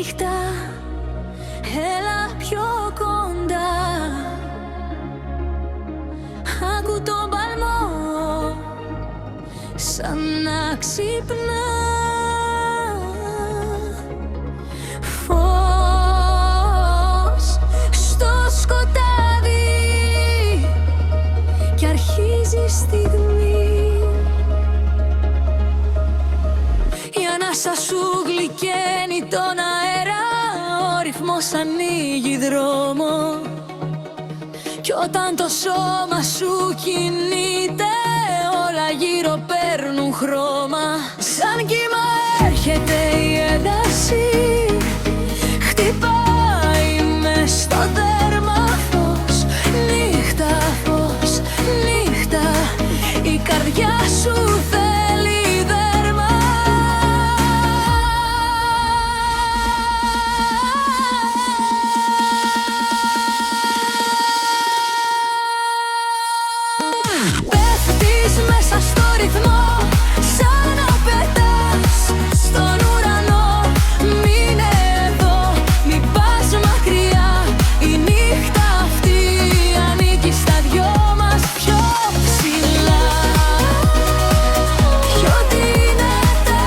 νύχτα, έλα πιο κοντά. Άκου τον παλμό σαν να ξυπνά. Φως στο σκοτάδι κι αρχίζει η στιγμή. Η ανάσα σου γλυκαίνει τον αέρα, ο ρυθμός ανοίγει δρόμο. Κι όταν το σώμα σου κινείται, όλα γύρω παίρνουν χρώμα. Σαν κύμα έρχεται η ένταση, χτυπάει μες στο δέρμα. Φως, νύχτα, φως, νύχτα, η καρδιά σου θέλει δέρμα. Πέφτεις μέσα στο ρυθμό, σαν να πετάς στον ουρανό. Μείνε εδώ, μην πας μακριά, η νύχτα αυτή ανήκει στα δυο μας πιο ψηλά. Πιο δυνατά,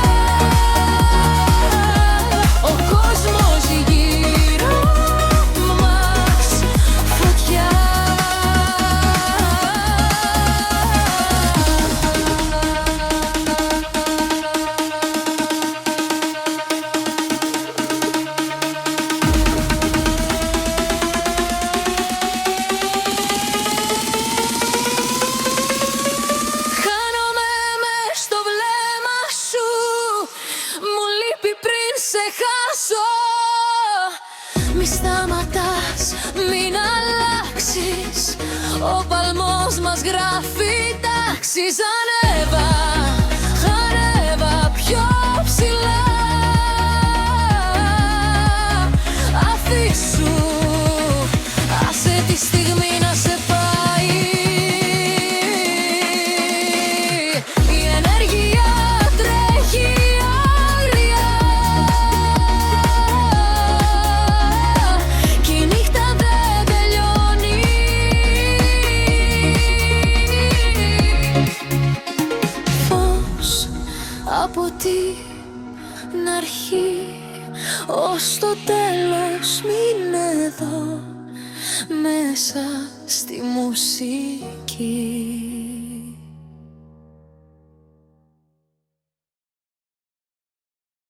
ο κόσμος γύρω μας φωτιά. Χάνομαι μες στο βλέμμα σου, μου λείπει πριν σε χάσω. Μη σταματάς, μην αλλάξεις, ο παλμός μας γράφει τάξεις. Ανέβα, ανέβα πιο ψηλά. Αφήσου, άσε τη στιγμή να σε πάει. Η ενέργεια τρέχει άγρια κι η νύχτα δεν τελειώνει. Φως από την αρχή ως το τέλος, μείνε εδώ μέσα στη μουσική.